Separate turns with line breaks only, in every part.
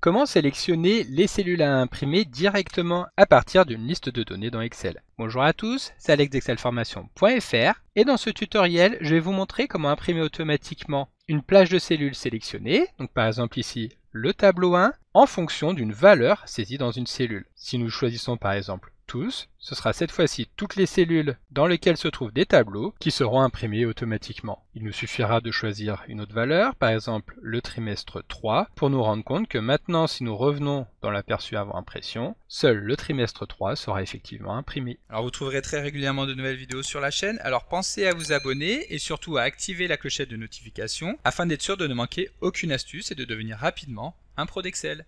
Comment sélectionner les cellules à imprimer directement à partir d'une liste de données dans Excel? Bonjour à tous, c'est Alex d'excelformation.fr et dans ce tutoriel, je vais vous montrer comment imprimer automatiquement une plage de cellules sélectionnées, donc par exemple ici le tableau 1, en fonction d'une valeur saisie dans une cellule. Si nous choisissons par exemple tous, ce sera cette fois-ci toutes les cellules dans lesquelles se trouvent des tableaux qui seront imprimés automatiquement. Il nous suffira de choisir une autre valeur, par exemple le trimestre 3, pour nous rendre compte que maintenant si nous revenons dans l'aperçu avant impression, seul le trimestre 3 sera effectivement imprimé.
Alors vous trouverez très régulièrement de nouvelles vidéos sur la chaîne, alors pensez à vous abonner et surtout à activer la clochette de notification afin d'être sûr de ne manquer aucune astuce et de devenir rapidement un pro d'Excel.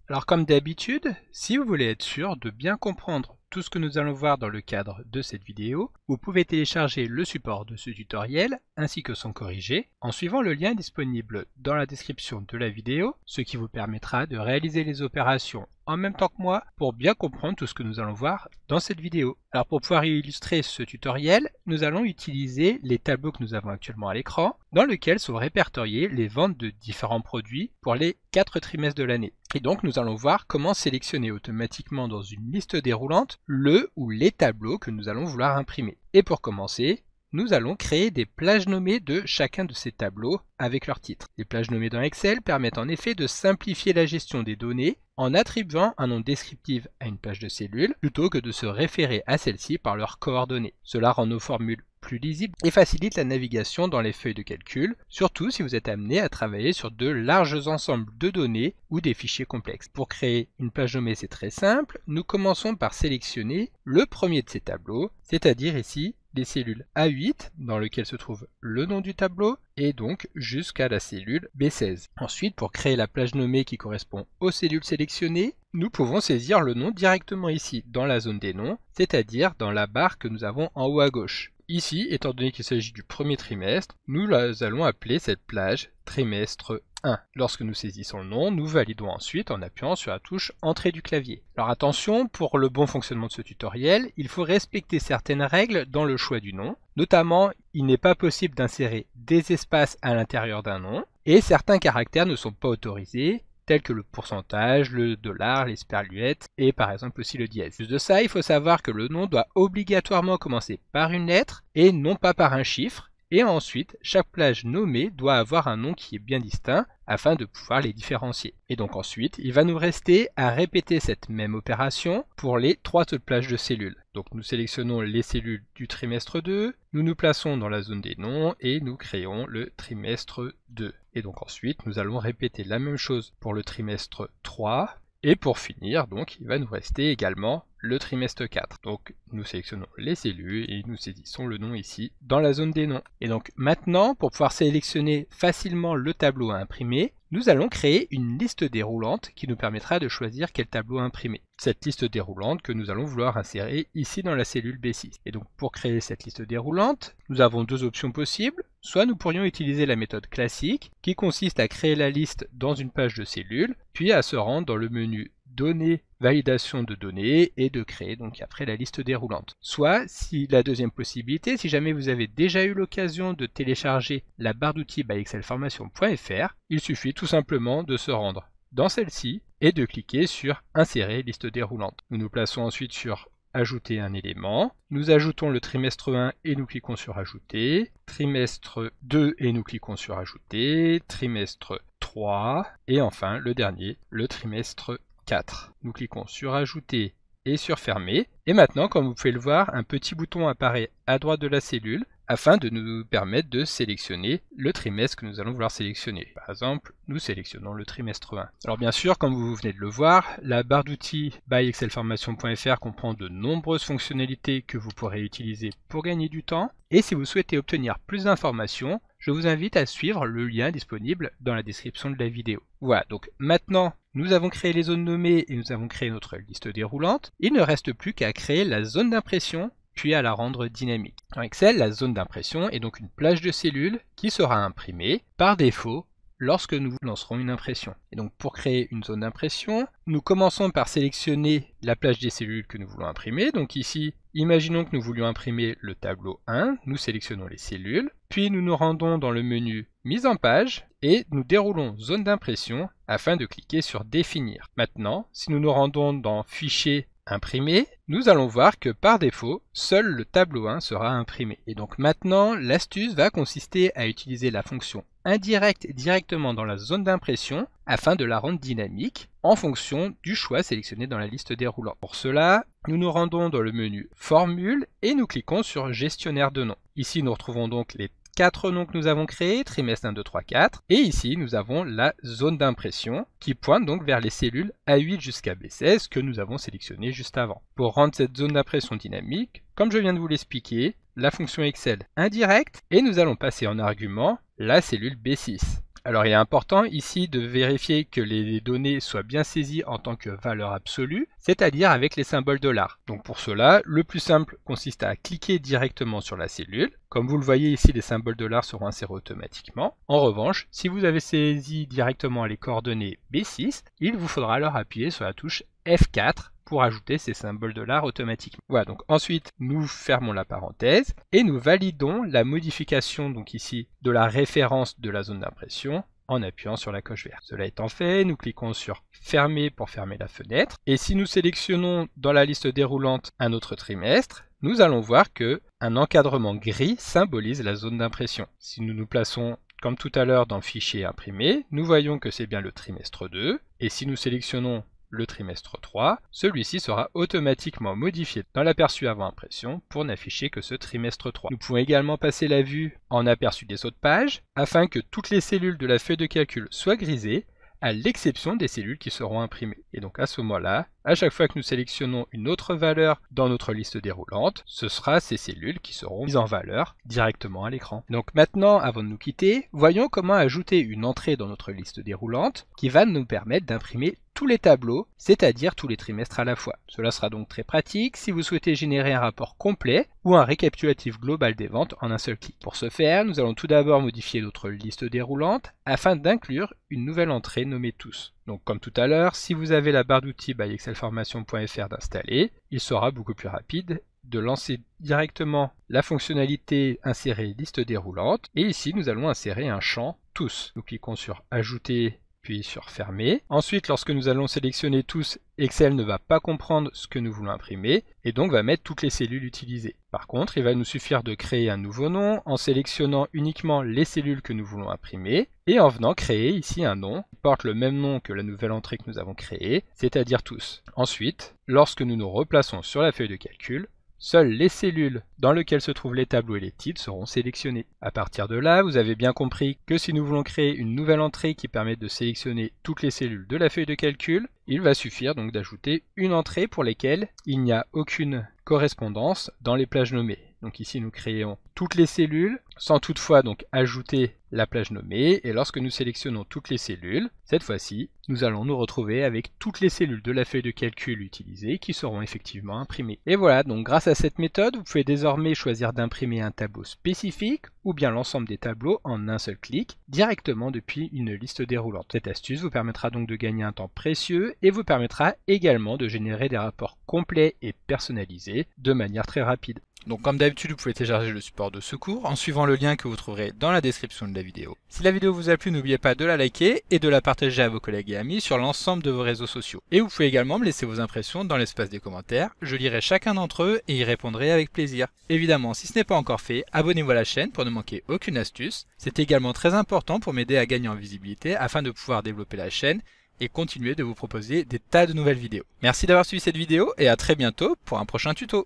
Alors comme d'habitude, si vous voulez être sûr de bien comprendre tout ce que nous allons voir dans le cadre de cette vidéo, vous pouvez télécharger le support de ce tutoriel ainsi que son corrigé en suivant le lien disponible dans la description de la vidéo, ce qui vous permettra de réaliser les opérations en même temps que moi pour bien comprendre tout ce que nous allons voir dans cette vidéo. Alors pour pouvoir illustrer ce tutoriel, nous allons utiliser les tableaux que nous avons actuellement à l'écran, dans lesquels sont répertoriés les ventes de différents produits pour les 4 trimestres de l'année. Et donc nous allons voir comment sélectionner automatiquement dans une liste déroulante le ou les tableaux que nous allons vouloir imprimer. Et pour commencer, nous allons créer des plages nommées de chacun de ces tableaux avec leur titre. Les plages nommées dans Excel permettent en effet de simplifier la gestion des données en attribuant un nom descriptif à une plage de cellules plutôt que de se référer à celle-ci par leurs coordonnées. Cela rend nos formules plus lisibles et facilite la navigation dans les feuilles de calcul, surtout si vous êtes amené à travailler sur de larges ensembles de données ou des fichiers complexes. Pour créer une plage nommée, c'est très simple. Nous commençons par sélectionner le premier de ces tableaux, c'est-à-dire ici les cellules A8 dans lequel se trouve le nom du tableau et donc jusqu'à la cellule B16. Ensuite, pour créer la plage nommée qui correspond aux cellules sélectionnées, nous pouvons saisir le nom directement ici dans la zone des noms, c'est-à-dire dans la barre que nous avons en haut à gauche. Ici, étant donné qu'il s'agit du premier trimestre, nous allons appeler cette plage trimestre 1. Lorsque nous saisissons le nom, nous validons ensuite en appuyant sur la touche Entrée du clavier. Alors attention, pour le bon fonctionnement de ce tutoriel, il faut respecter certaines règles dans le choix du nom. Notamment, il n'est pas possible d'insérer des espaces à l'intérieur d'un nom et certains caractères ne sont pas autorisés, tels que le pourcentage, le dollar, les sperluettes et par exemple aussi le dièse. Plus de ça, il faut savoir que le nom doit obligatoirement commencer par une lettre et non pas par un chiffre. Et ensuite, chaque plage nommée doit avoir un nom qui est bien distinct afin de pouvoir les différencier. Et donc ensuite, il va nous rester à répéter cette même opération pour les 3 autres plages de cellules. Donc nous sélectionnons les cellules du trimestre 2, nous nous plaçons dans la zone des noms et nous créons le trimestre 2. Et donc ensuite, nous allons répéter la même chose pour le trimestre 3. Et pour finir, donc, il va nous rester également le trimestre 4. Donc, nous sélectionnons les cellules et nous saisissons le nom ici dans la zone des noms. Et donc, maintenant, pour pouvoir sélectionner facilement le tableau à imprimer, nous allons créer une liste déroulante qui nous permettra de choisir quel tableau imprimer. Cette liste déroulante que nous allons vouloir insérer ici dans la cellule B6. Et donc, pour créer cette liste déroulante, nous avons 2 options possibles. Soit nous pourrions utiliser la méthode classique qui consiste à créer la liste dans une page de cellules, puis à se rendre dans le menu Données, validation de données et de créer donc après la liste déroulante. Soit, si la deuxième possibilité, si jamais vous avez déjà eu l'occasion de télécharger la barre d'outils by excelformation.fr, il suffit tout simplement de se rendre dans celle-ci et de cliquer sur Insérer liste déroulante. Nous nous plaçons ensuite sur Ajouter un élément, nous ajoutons le trimestre 1 et nous cliquons sur Ajouter, trimestre 2 et nous cliquons sur Ajouter, trimestre 3 et enfin le dernier, le trimestre 4. Nous cliquons sur Ajouter et sur Fermer. Et maintenant, comme vous pouvez le voir, un petit bouton apparaît à droite de la cellule afin de nous permettre de sélectionner le trimestre que nous allons vouloir sélectionner. Par exemple, nous sélectionnons le trimestre 1. Alors bien sûr, comme vous venez de le voir, la barre d'outils by excelformation.fr comprend de nombreuses fonctionnalités que vous pourrez utiliser pour gagner du temps. Et si vous souhaitez obtenir plus d'informations, je vous invite à suivre le lien disponible dans la description de la vidéo. Voilà, donc maintenant, nous avons créé les zones nommées et nous avons créé notre liste déroulante. Il ne reste plus qu'à créer la zone d'impression puis à la rendre dynamique. Dans Excel, la zone d'impression est donc une plage de cellules qui sera imprimée par défaut lorsque nous lancerons une impression. Et donc pour créer une zone d'impression, nous commençons par sélectionner la plage des cellules que nous voulons imprimer. Donc ici, imaginons que nous voulions imprimer le tableau 1, nous sélectionnons les cellules. puis nous nous rendons dans le menu Mise en page et nous déroulons Zone d'impression afin de cliquer sur Définir. Maintenant, si nous nous rendons dans Fichier, Imprimer, nous allons voir que par défaut, seul le tableau 1 sera imprimé. Et donc maintenant, l'astuce va consister à utiliser la fonction indirecte directement dans la zone d'impression afin de la rendre dynamique en fonction du choix sélectionné dans la liste déroulante. Pour cela, nous nous rendons dans le menu Formule et nous cliquons sur Gestionnaire de noms. Ici, nous retrouvons donc les 4 noms que nous avons créés, trimestre 1, 2, 3, 4. Et ici, nous avons la zone d'impression qui pointe donc vers les cellules A8 jusqu'à B16 que nous avons sélectionnées juste avant. Pour rendre cette zone d'impression dynamique, comme je viens de vous l'expliquer, la fonction Excel indirecte et nous allons passer en argument la cellule B6. Alors il est important ici de vérifier que les données soient bien saisies en tant que valeur absolue, c'est-à-dire avec les symboles $. Donc pour cela, le plus simple consiste à cliquer directement sur la cellule. Comme vous le voyez ici, les symboles $ seront insérés automatiquement. En revanche, si vous avez saisi directement les coordonnées B6, il vous faudra alors appuyer sur la touche F4 pour ajouter ces symboles $ automatiquement. Voilà, donc ensuite nous fermons la parenthèse et nous validons la modification donc ici de la référence de la zone d'impression en appuyant sur la coche verte. Cela étant fait, nous cliquons sur Fermer pour fermer la fenêtre et si nous sélectionnons dans la liste déroulante un autre trimestre, nous allons voir que un encadrement gris symbolise la zone d'impression. Si nous nous plaçons comme tout à l'heure dans Fichier Imprimer, nous voyons que c'est bien le trimestre 2 et si nous sélectionnons le trimestre 3, celui-ci sera automatiquement modifié dans l'aperçu avant impression pour n'afficher que ce trimestre 3. Nous pouvons également passer la vue en aperçu des autres pages afin que toutes les cellules de la feuille de calcul soient grisées à l'exception des cellules qui seront imprimées. Et donc à ce moment-là, à chaque fois que nous sélectionnons une autre valeur dans notre liste déroulante, ce sera ces cellules qui seront mises en valeur directement à l'écran. Donc maintenant, avant de nous quitter, voyons comment ajouter une entrée dans notre liste déroulante qui va nous permettre d'imprimer tous les tableaux, c'est-à-dire tous les trimestres à la fois. Cela sera donc très pratique si vous souhaitez générer un rapport complet ou un récapitulatif global des ventes en un seul clic. Pour ce faire, nous allons tout d'abord modifier notre liste déroulante afin d'inclure une nouvelle entrée nommée tous. Donc comme tout à l'heure, si vous avez la barre d'outils by excelformation.fr d'installer, il sera beaucoup plus rapide de lancer directement la fonctionnalité insérer liste déroulante et ici nous allons insérer un champ tous. Nous cliquons sur ajouter puis sur fermer. Ensuite, lorsque nous allons sélectionner tous, Excel ne va pas comprendre ce que nous voulons imprimer et donc va mettre toutes les cellules utilisées. Par contre, il va nous suffire de créer un nouveau nom en sélectionnant uniquement les cellules que nous voulons imprimer et en venant créer ici un nom qui porte le même nom que la nouvelle entrée que nous avons créée, c'est-à-dire tous. Ensuite, lorsque nous nous replaçons sur la feuille de calcul, seules les cellules dans lesquelles se trouvent les tableaux et les titres seront sélectionnées. À partir de là, vous avez bien compris que si nous voulons créer une nouvelle entrée qui permette de sélectionner toutes les cellules de la feuille de calcul, il va suffire donc d'ajouter une entrée pour lesquelles il n'y a aucune correspondance dans les plages nommées. Donc ici nous créons toutes les cellules sans toutefois donc ajouter la plage nommée et lorsque nous sélectionnons toutes les cellules, cette fois-ci nous allons nous retrouver avec toutes les cellules de la feuille de calcul utilisées qui seront effectivement imprimées. Et voilà, donc grâce à cette méthode, vous pouvez désormais choisir d'imprimer un tableau spécifique ou bien l'ensemble des tableaux en un seul clic directement depuis une liste déroulante. Cette astuce vous permettra donc de gagner un temps précieux et vous permettra également de générer des rapports complets et personnalisés de manière très rapide.
Donc comme d'habitude, vous pouvez télécharger le support de secours en suivant le lien que vous trouverez dans la description de la vidéo. Si la vidéo vous a plu, n'oubliez pas de la liker et de la partager à vos collègues et amis sur l'ensemble de vos réseaux sociaux. Et vous pouvez également me laisser vos impressions dans l'espace des commentaires, je lirai chacun d'entre eux et y répondrai avec plaisir. Évidemment, si ce n'est pas encore fait, abonnez-vous à la chaîne pour ne manquer aucune astuce. C'est également très important pour m'aider à gagner en visibilité afin de pouvoir développer la chaîne et continuer de vous proposer des tas de nouvelles vidéos. Merci d'avoir suivi cette vidéo et à très bientôt pour un prochain tuto.